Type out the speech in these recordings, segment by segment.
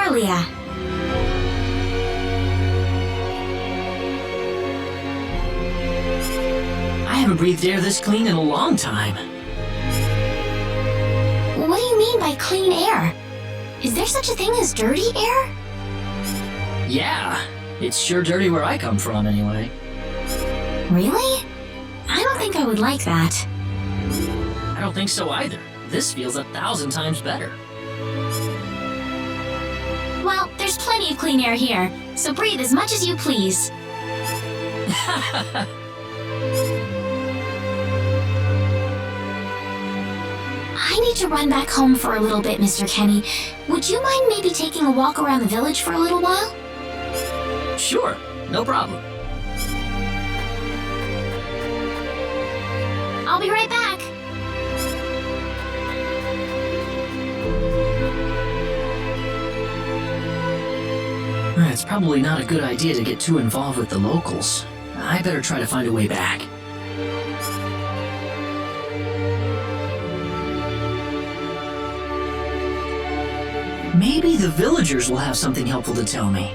Arlia. I haven't breathed air this clean in a long time. What do you mean by clean air? Is there such a thing as dirty air? Yeah, it's sure dirty where I come from anyway. Really? I don't think I would like that. I don't think so either. This feels 1,000 times better. Well, there's plenty of clean air here, so breathe as much as you please. I need to run back home for a little bit, Mr. Kenny. Would you mind maybe taking a walk around the village for a little while? Sure, no problem. I'll be right back. It's probably not a good idea to get too involved with the locals. I better try to find a way back. Maybe the villagers will have something helpful to tell me.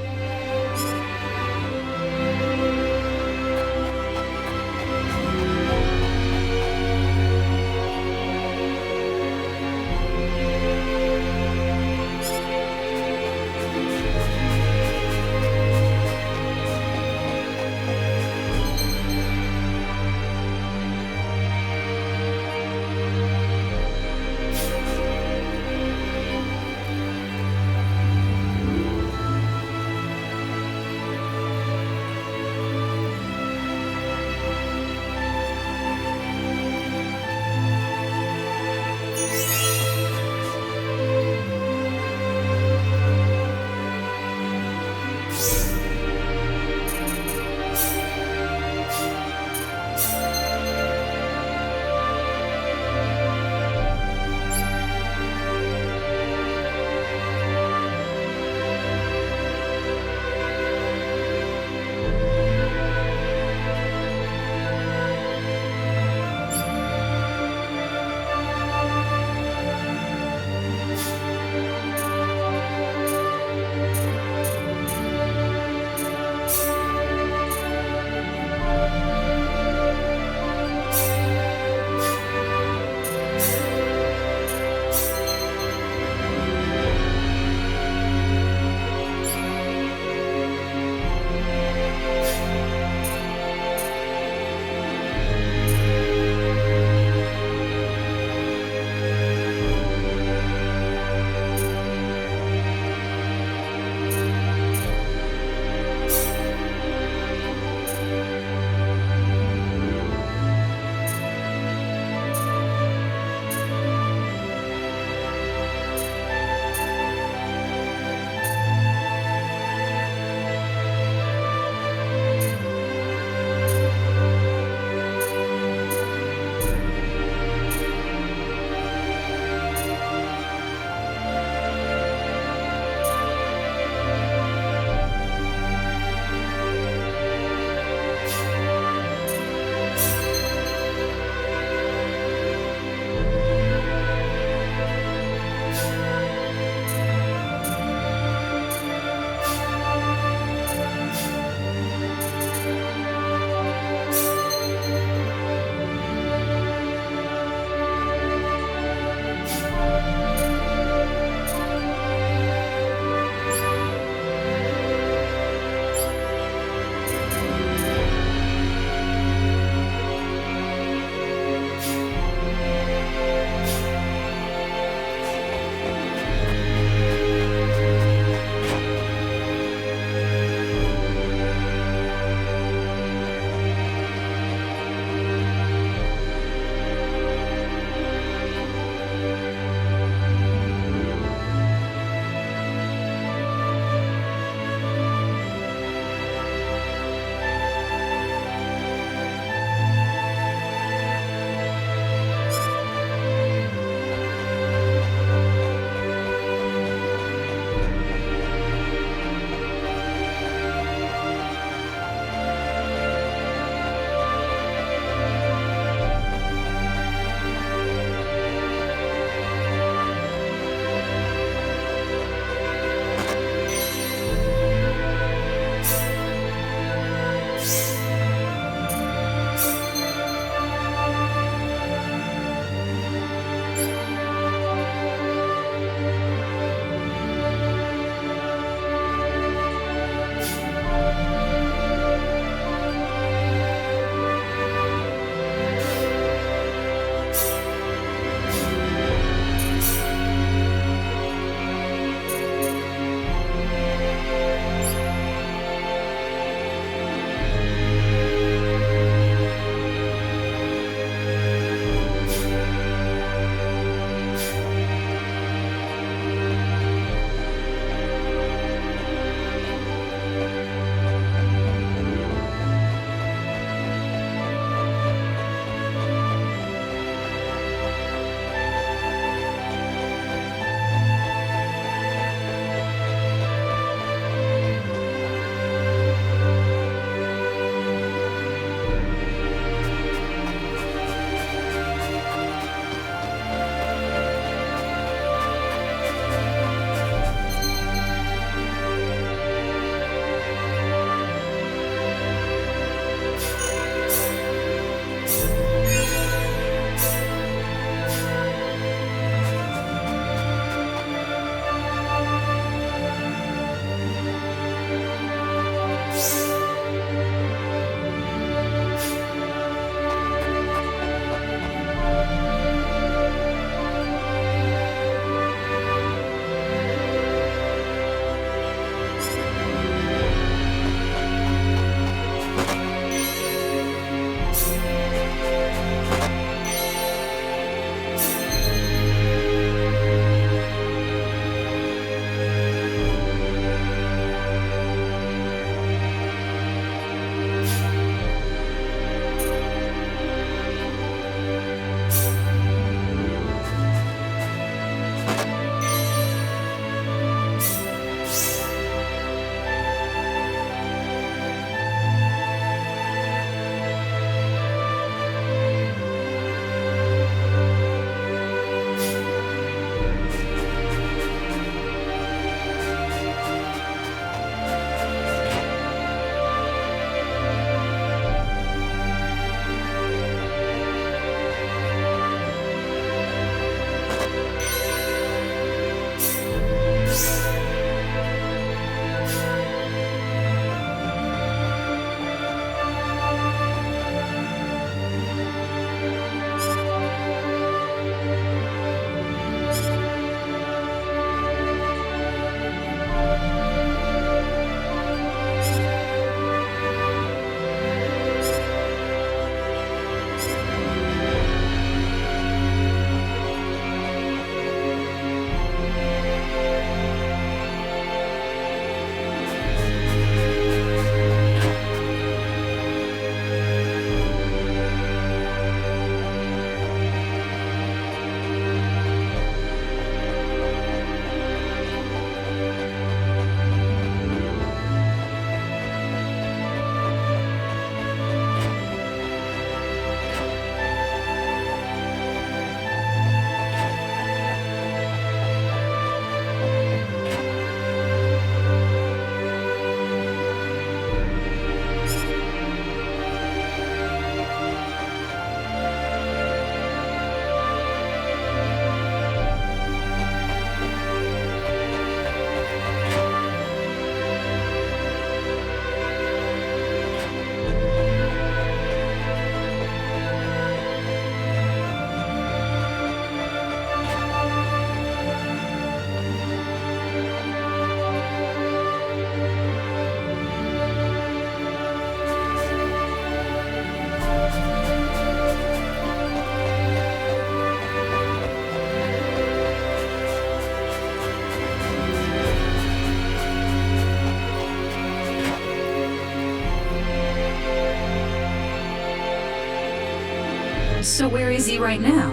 So where is he right now?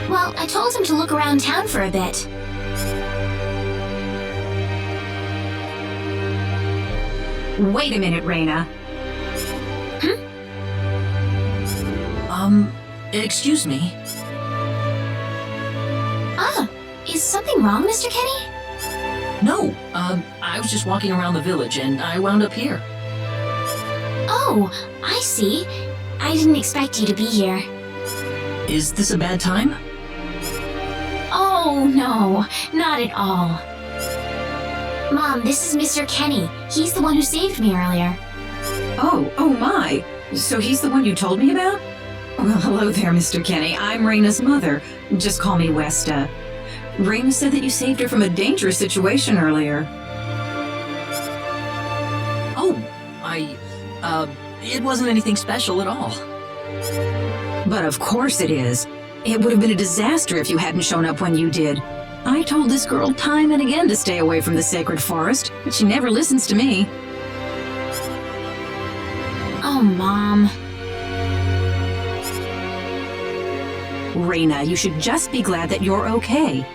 Well, I told him to look around town for a bit. Wait a minute, Rena. Excuse me. Ah, is something wrong, Mr. Kenny? No, I was just walking around the village and I wound up here. Oh, I see. I didn't expect you to be here. Is this a bad time? Oh, no, not at all. Mom, this is Mr. Kenny. He's the one who saved me earlier. Oh my. So he's the one you told me about? Well, hello there, Mr. Kenny. I'm Rena's mother. Just call me Westa. Rena said that you saved her from a dangerous situation earlier. Oh, it wasn't anything special at all. But of course it is. It would have been a disaster if you hadn't shown up when you did. I told this girl time and again to stay away from the sacred forest, but she never listens to me. Oh, Mom. Rena, you should just be glad that you're okay.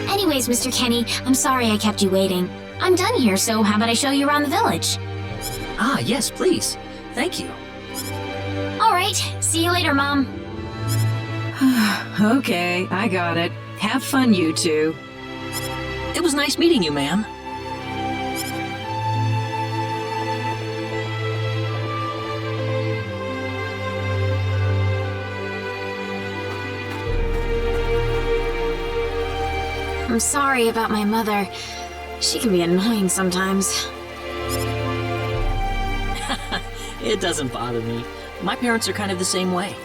Anyways, Mr. Kenny, I'm sorry I kept you waiting. I'm done here, so how about I show you around the village? Ah, yes, please. Thank you. All right, see you later, Mom. Okay, I got it. Have fun, you two. It was nice meeting you, ma'am. I'm sorry about my mother. She can be annoying sometimes. It doesn't bother me. My parents are kind of the same way.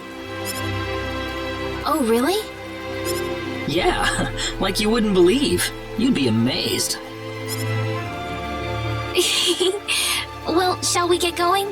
Oh, really? Yeah, like you wouldn't believe. You'd be amazed. Well, shall we get going?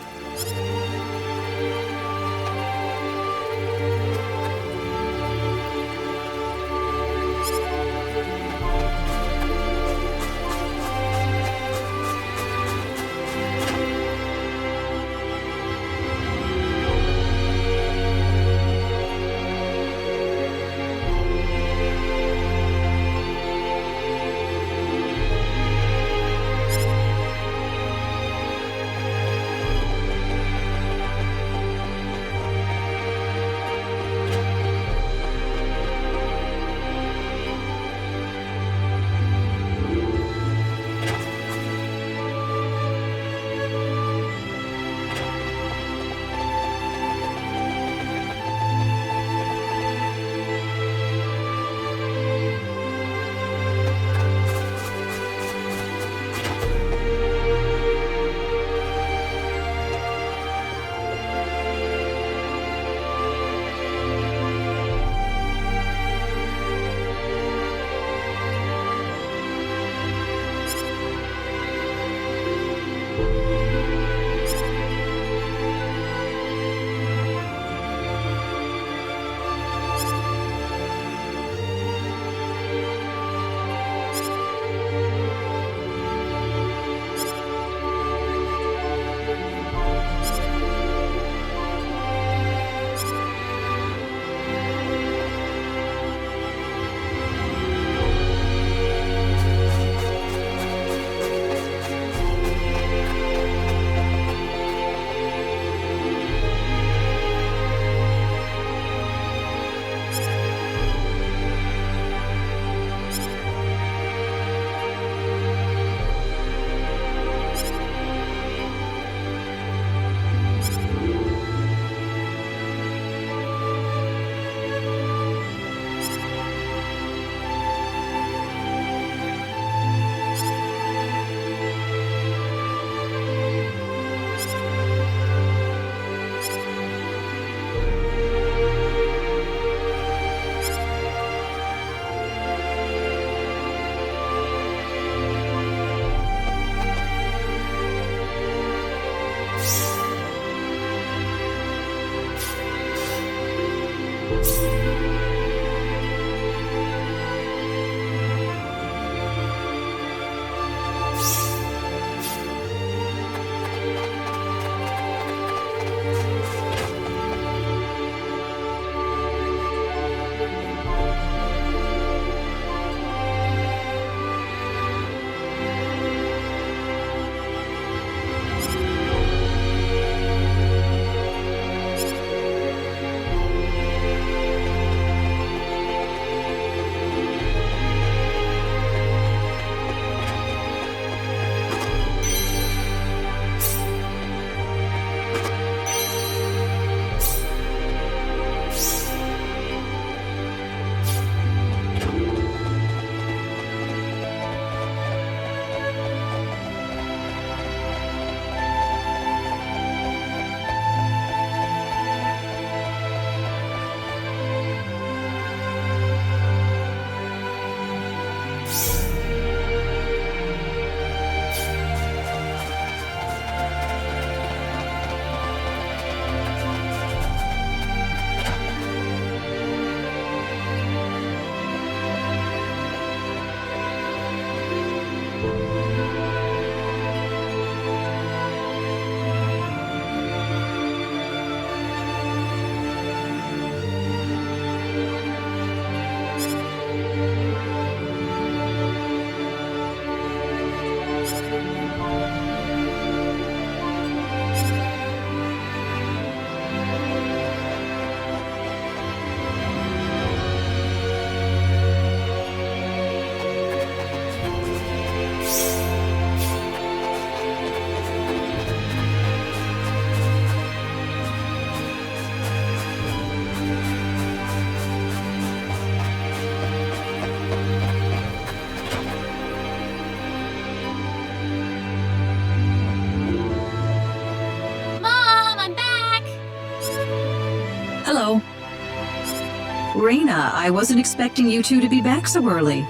Rena, I wasn't expecting you two to be back so early.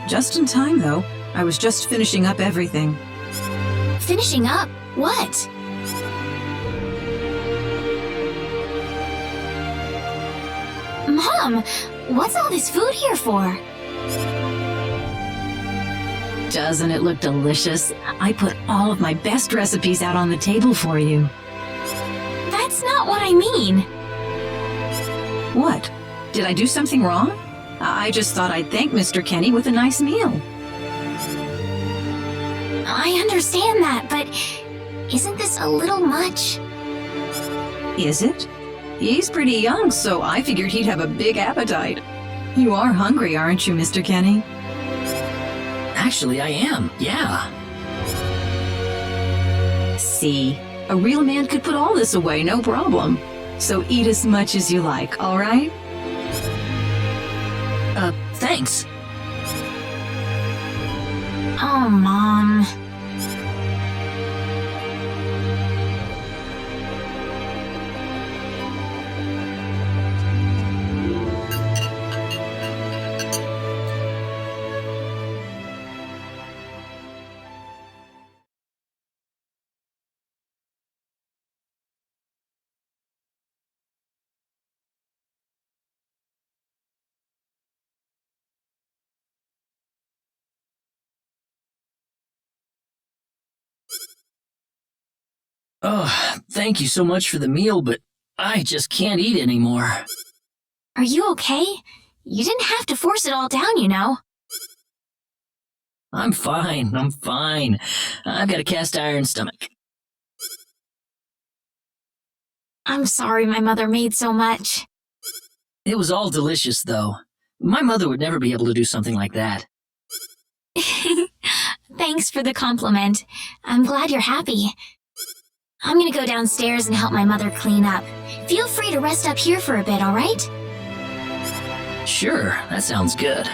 Just in time, though. I was just finishing up everything. Finishing up? What? Mom, what's all this food here for? Doesn't it look delicious? I put all of my best recipes out on the table for you. That's not what I mean. What? Did I do something wrong? I just thought I'd thank Mr. Kenny with a nice meal. I understand that, but isn't this a little much? Is it? He's pretty young, so I figured he'd have a big appetite. You are hungry, aren't you, Mr. Kenny? Actually, I am, yeah. See, a real man could put all this away, no problem. So eat as much as you like, all right? Thanks. Oh, Mom. Oh, thank you so much for the meal, but I just can't eat anymore. Are you okay? You didn't have to force it all down, you know. I'm fine. I've got a cast iron stomach. I'm sorry my mother made so much. It was all delicious, though. My mother would never be able to do something like that. Thanks for the compliment. I'm glad you're happy. I'm gonna go downstairs and help my mother clean up. Feel free to rest up here for a bit, all right? Sure, that sounds good.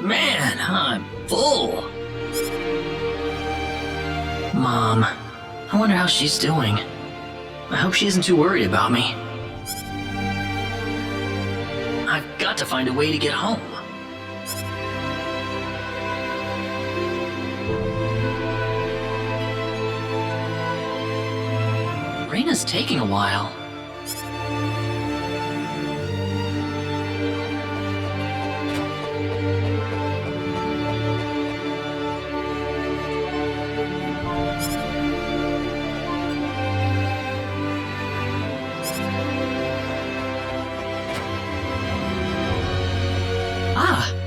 Man, I'm full. Mom, I wonder how she's doing. I hope she isn't too worried about me. I've got to find a way to get home. Rena's taking a while.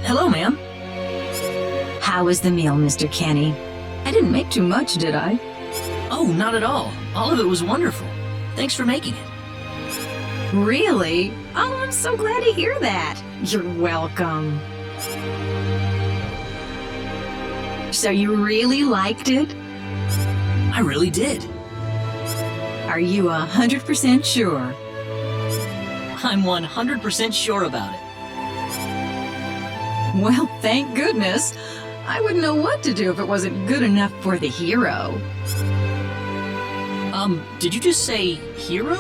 Hello, ma'am. How was the meal, Mr. Kenny? I didn't make too much, did I? Oh, not at all. All of it was wonderful. Thanks for making it. Really? Oh, I'm so glad to hear that. You're welcome. So you really liked it? I really did. Are you 100% sure? I'm 100% sure about it. Well, thank goodness. I wouldn't know what to do if it wasn't good enough for the hero. Did you just say hero?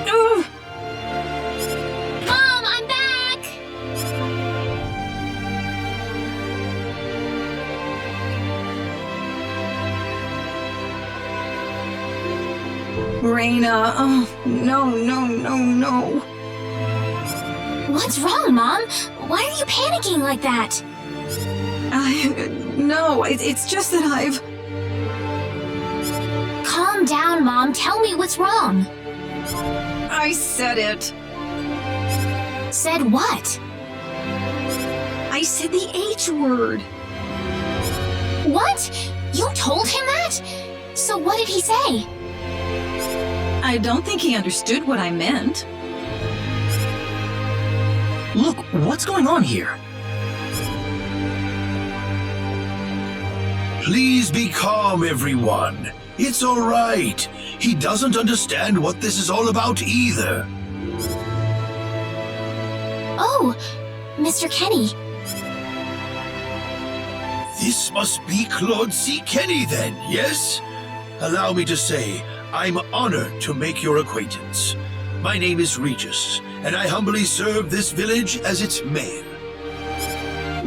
Ugh. Mom, I'm back! Rena, oh, no. What's wrong, Mom? Why are you panicking like that? No, it's just that I've... Calm down, Mom. Tell me what's wrong. I said it. Said what? I said the H word. What? You told him that? So what did he say? I don't think he understood what I meant. Look, what's going on here? Please be calm, everyone. It's all right. He doesn't understand what this is all about either. Oh, Mr. Kenny. This must be Claude C. Kenny then, yes? Allow me to say, I'm honored to make your acquaintance. My name is Regis, and I humbly serve this village as its mayor.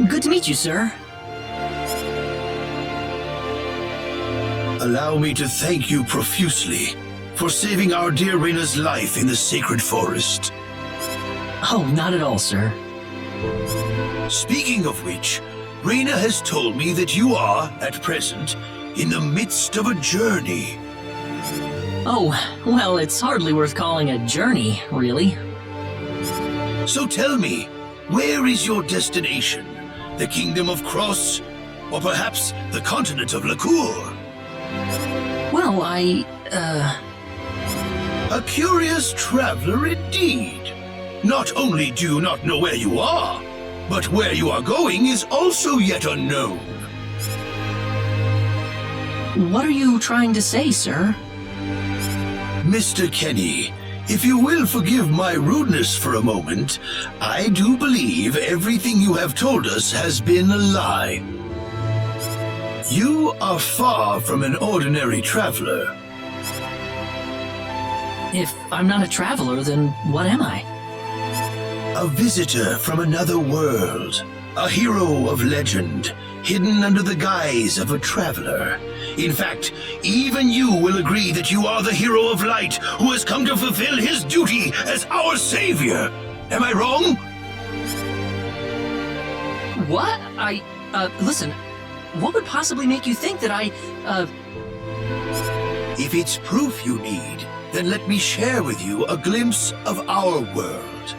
Good to meet you, sir. Allow me to thank you profusely for saving our dear Rena's life in the sacred forest. Oh, not at all, sir. Speaking of which, Rena has told me that you are, at present, in the midst of a journey. Oh, well, it's hardly worth calling a journey, really. So tell me, where is your destination? The kingdom of Krosse? Or perhaps the continent of Lacour? Well, A curious traveler indeed. Not only do you not know where you are, but where you are going is also yet unknown. What are you trying to say, sir? Mr. Kenny, if you will forgive my rudeness for a moment, I do believe everything you have told us has been a lie. You are far from an ordinary traveler. If I'm not a traveler, then what am I? A visitor from another world. A hero of legend, hidden under the guise of a traveler. In fact, even you will agree that you are the hero of light who has come to fulfill his duty as our savior. Am I wrong? What? Listen, what would possibly make you think that If it's proof you need, then let me share with you a glimpse of our world.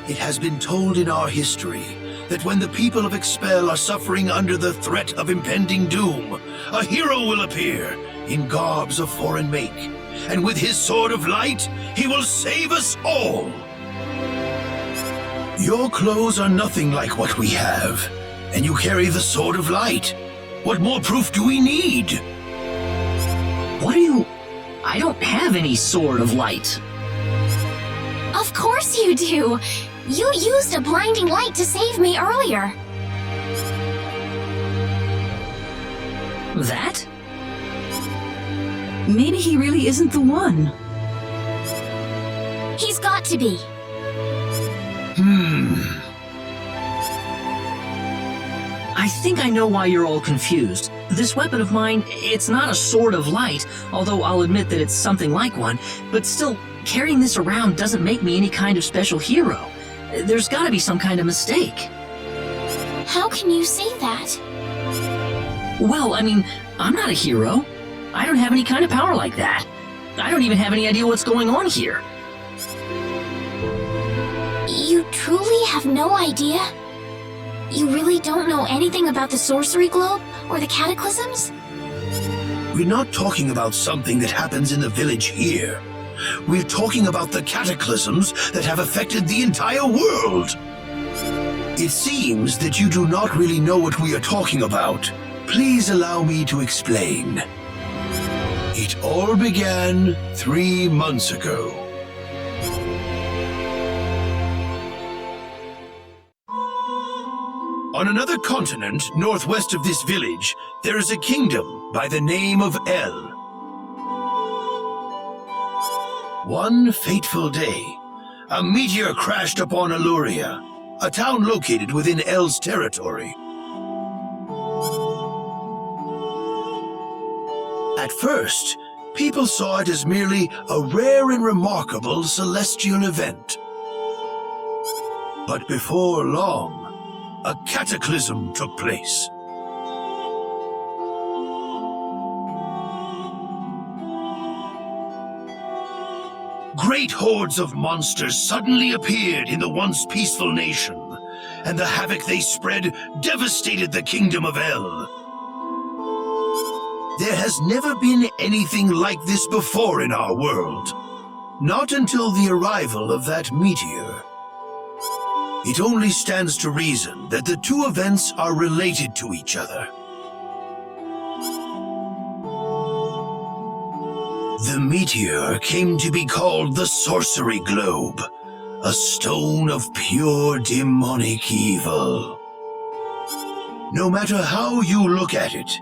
It has been told in our history that when the people of Expel are suffering under the threat of impending doom, a hero will appear in garbs of foreign make, and with his sword of light, he will save us all. Your clothes are nothing like what we have, and you carry the sword of light. What more proof do we need? I don't have any sword of light. Of course you do! You used a blinding light to save me earlier. That? Maybe he really isn't the one. He's got to be. I think I know why you're all confused. This weapon of mine, it's not a sword of light, although I'll admit that it's something like one, but still, carrying this around doesn't make me any kind of special hero. There's gotta be some kind of mistake. How can you say that? Well, I mean, I'm not a hero. I don't have any kind of power like that. I don't even have any idea what's going on here. You truly have no idea? You really don't know anything about the sorcery globe or the cataclysms? We're not talking about something that happens in the village here. We're talking about the cataclysms that have affected the entire world. It seems that you do not really know what we are talking about. Please allow me to explain. It all began 3 months ago. On another continent, northwest of this village, there is a kingdom by the name of El. One fateful day, a meteor crashed upon Arlia, a town located within El's territory. At first, people saw it as merely a rare and remarkable celestial event. But before long, a cataclysm took place. Great hordes of monsters suddenly appeared in the once peaceful nation, and the havoc they spread devastated the kingdom of El. There has never been anything like this before in our world, not until the arrival of that meteor. It only stands to reason that the two events are related to each other. The meteor came to be called the Sorcery Globe, a stone of pure demonic evil. No matter how you look at it,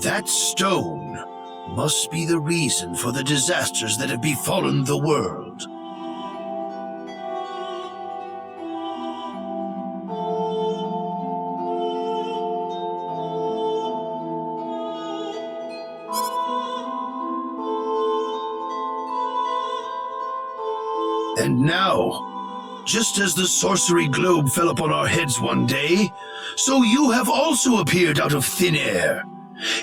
that stone must be the reason for the disasters that have befallen the world. And now, just as the sorcery globe fell upon our heads one day, so you have also appeared out of thin air.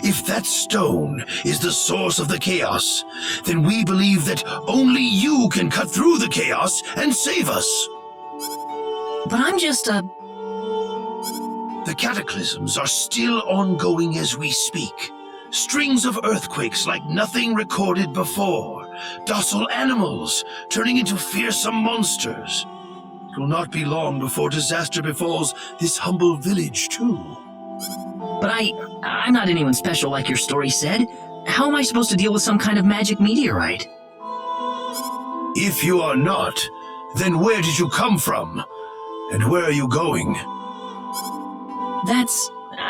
If that stone is the source of the chaos, then we believe that only you can cut through the chaos and save us. But I'm just a... The cataclysms are still ongoing as we speak. Strings of earthquakes like nothing recorded before. Docile animals turning into fearsome monsters. It will not be long before disaster befalls this humble village, too. But I'm not anyone special like your story said. How am I supposed to deal with some kind of magic meteorite? If you are not, then where did you come from? And where are you going?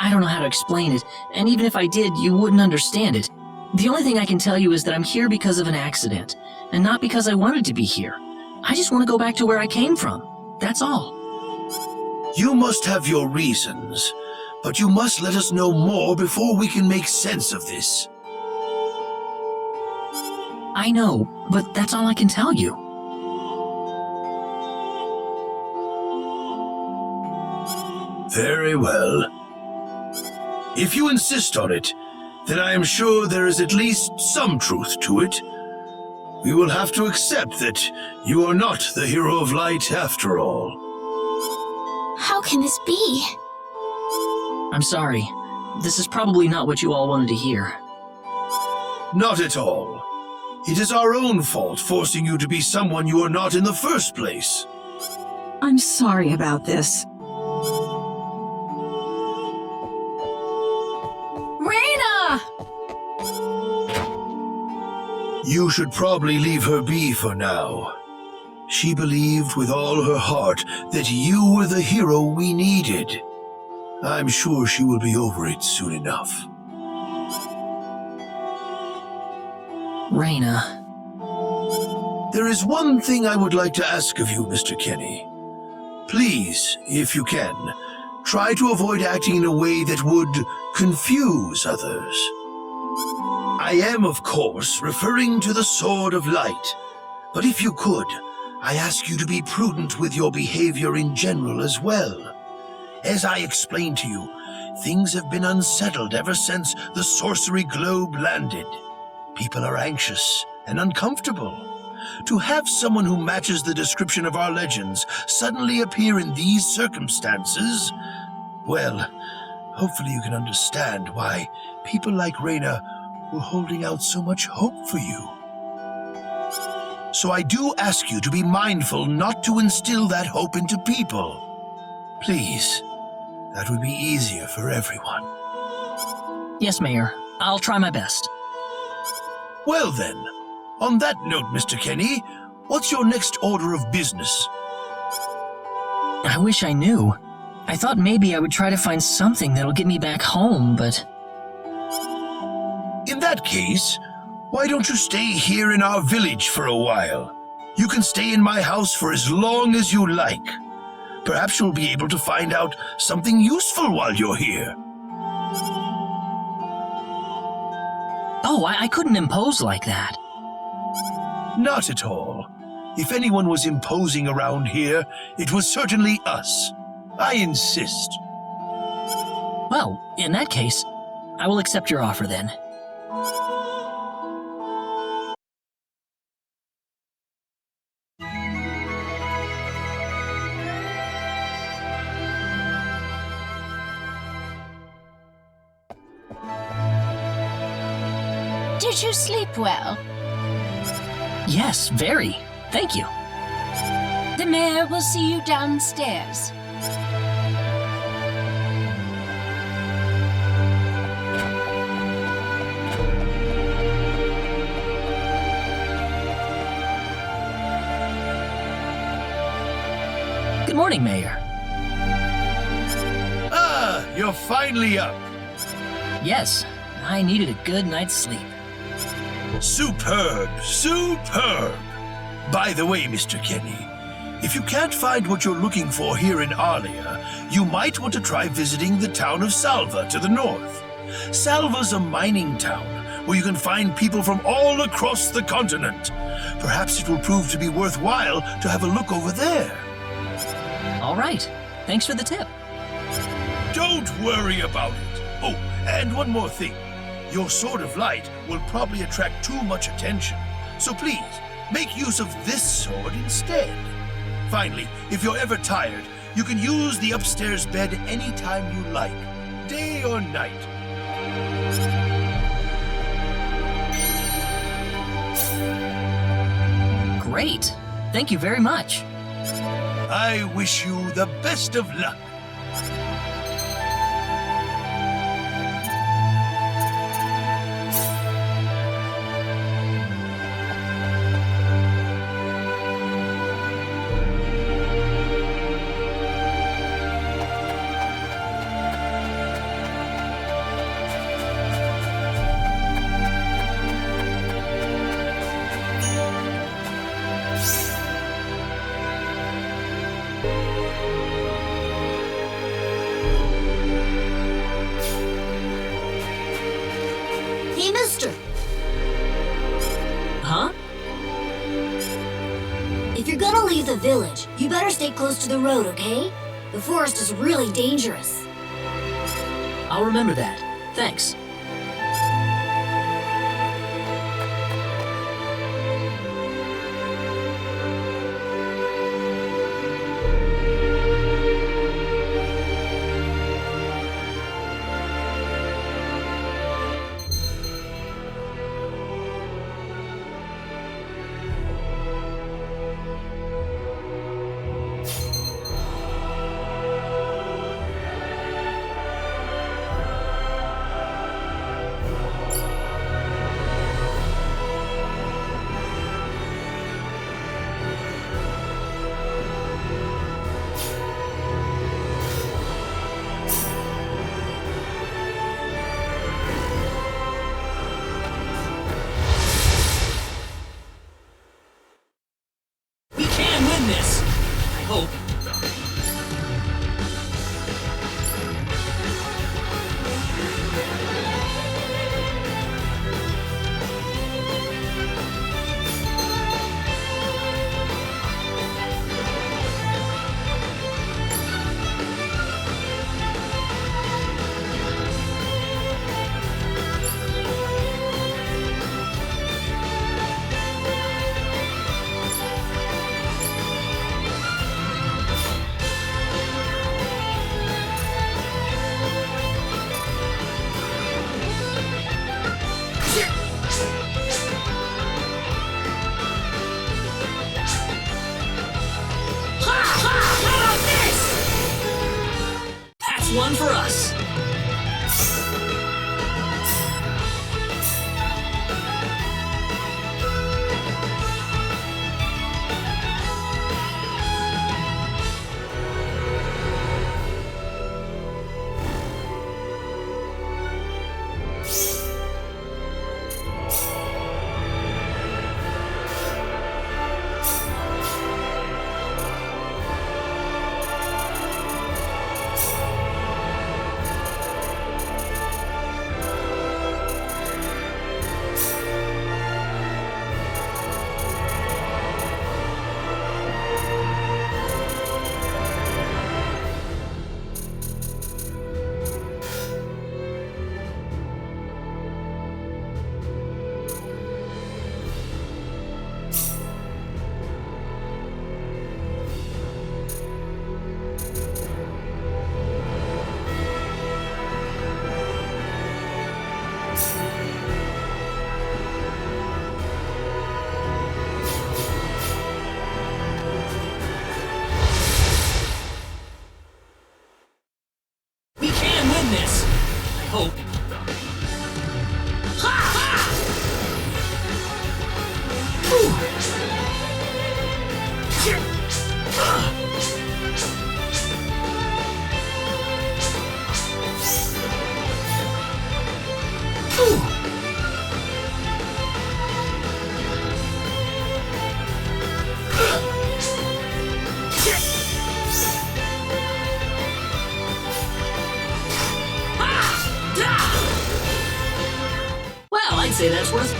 I don't know how to explain it, and even if I did, you wouldn't understand it. The only thing I can tell you is that I'm here because of an accident, and not because I wanted to be here. I just want to go back to where I came from. That's all. You must have your reasons, but you must let us know more before we can make sense of this. I know, but that's all I can tell you. Very well. If you insist on it, then I am sure there is at least some truth to it. We will have to accept that you are not the hero of light after all. How can this be? I'm sorry. This is probably not what you all wanted to hear. Not at all. It is our own fault forcing you to be someone you are not in the first place. I'm sorry about this. Rena! You should probably leave her be for now. She believed with all her heart that you were the hero we needed. I'm sure she will be over it soon enough. Rena. There is one thing I would like to ask of you, Mr. Kenny. Please, if you can, try to avoid acting in a way that would confuse others. I am, of course, referring to the Sword of Light, but if you could, I ask you to be prudent with your behavior in general as well. As I explained to you, things have been unsettled ever since the sorcery globe landed. People are anxious and uncomfortable. To have someone who matches the description of our legends suddenly appear in these circumstances, well, hopefully you can understand why people like Rena were holding out so much hope for you. So I do ask you to be mindful not to instill that hope into people. Please, that would be easier for everyone. Yes, Mayor. I'll try my best. Well then, on that note, Mr. Kenny, what's your next order of business? I wish I knew. I thought maybe I would try to find something that'll get me back home, but... In that case, why don't you stay here in our village for a while? You can stay in my house for as long as you like. Perhaps you'll be able to find out something useful while you're here. Oh, I couldn't impose like that. Not at all. If anyone was imposing around here, it was certainly us. I insist. Well, in that case, I will accept your offer then. Did you sleep well? Yes, very. Thank you. The mayor will see you downstairs. Good morning, Mayor. Ah, you're you're finally up. Yes, I needed a good night's sleep. Superb, superb. By the way, Mr. Kenny, if you can't find what you're looking for here in Arlia, you might want to try visiting the town of Salva to the north. Salva's a mining town where you can find people from all across the continent. Perhaps it will prove to be worthwhile to have a look over there. All right, thanks for the tip. Don't worry about it. Oh, and one more thing. Your sword of light will probably attract too much attention, so please, make use of this sword instead. Finally, if you're ever tired, you can use the upstairs bed anytime you like, day or night. Great. Thank you very much. I wish you the best of luck. Hey, mister! Huh? If you're gonna leave the village, you better stay close to the road, okay? The forest is really dangerous. I'll remember that. Thanks. Hope.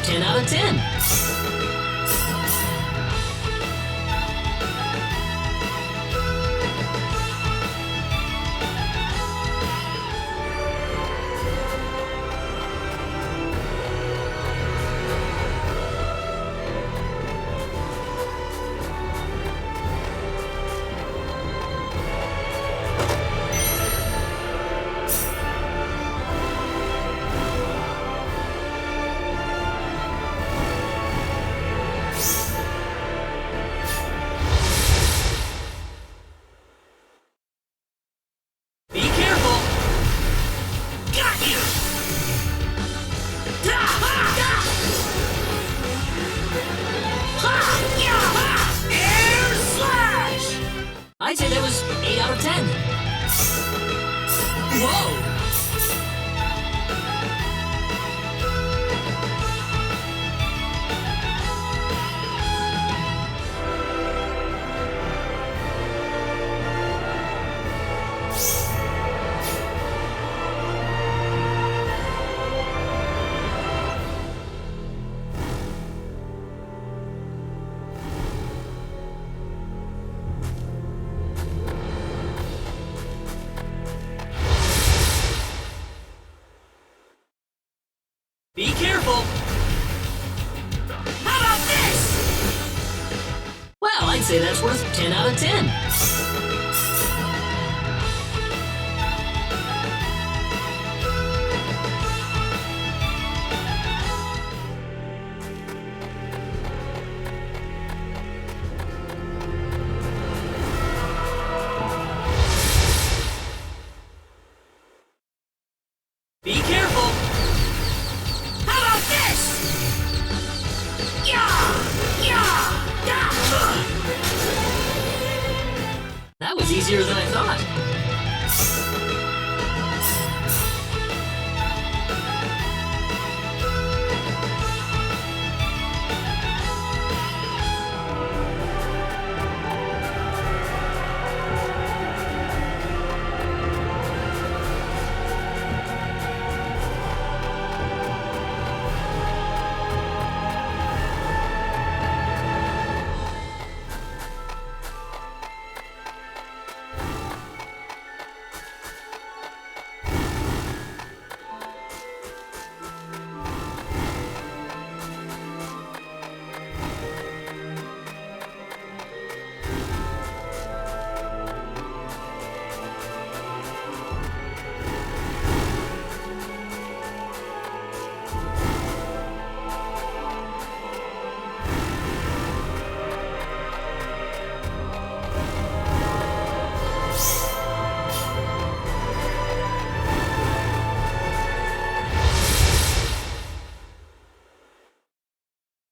10 out of 10. I'd say that was 8 out of 10. Whoa! Be careful! How about this? Well, I'd say that's worth 10 out of 10. Be careful! That was easier than I thought.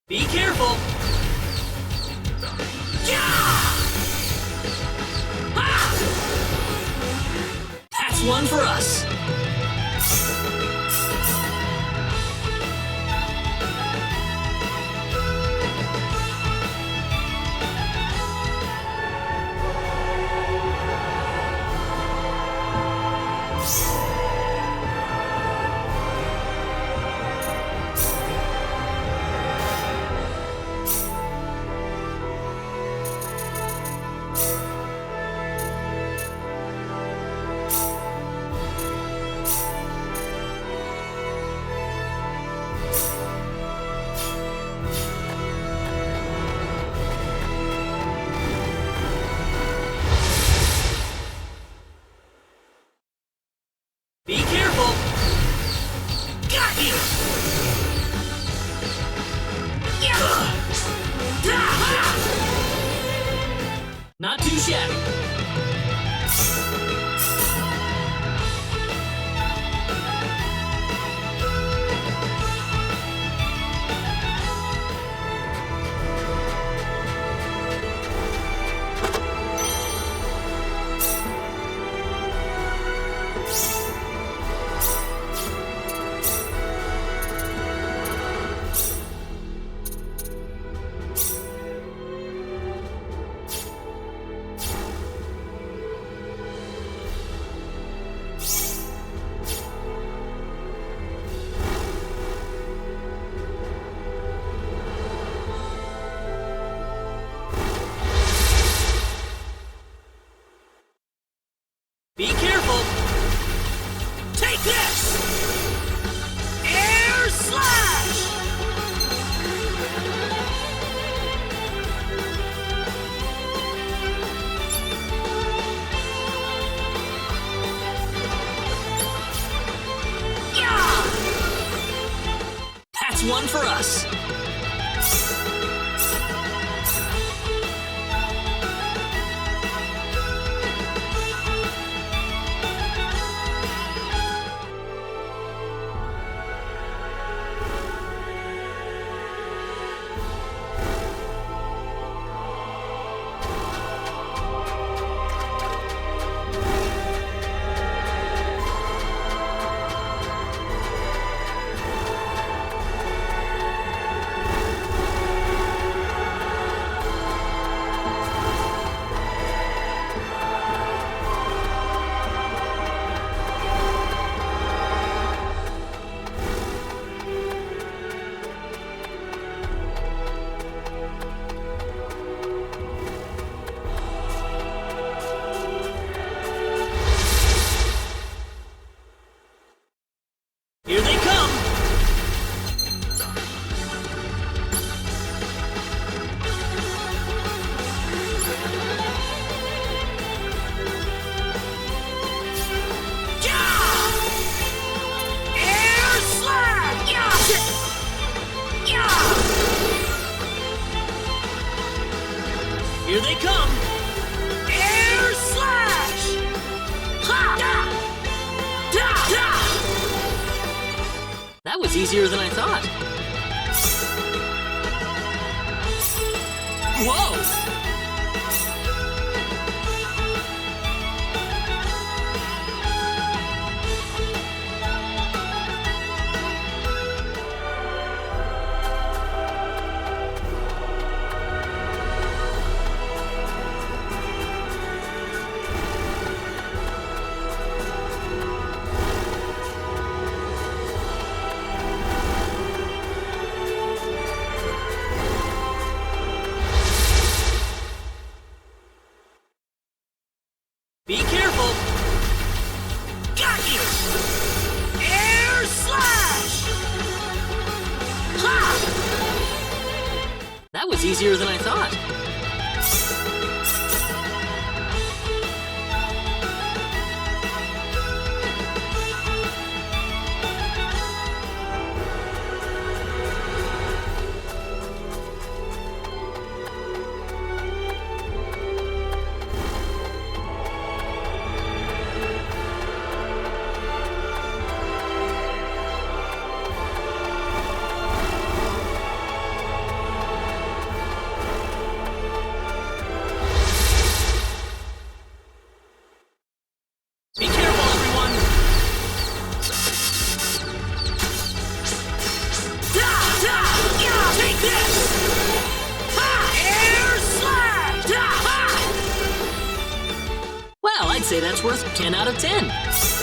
Be careful! That's one for us! Be careful! Got you! Not too shabby. one for us. Here they come! Yeah! Air slap! Yeah! Yeah! Here they come! Air slash! Ha! Da! Da! Da! That was easier than I thought. Whoa! Be careful! Got you! Air slash! Ha! That was easier than I thought. Be careful, everyone! Da! Da! Yeah! Take this! Ha! Air slash! Da! Ha! Well, I'd say that's worth 10 out of 10.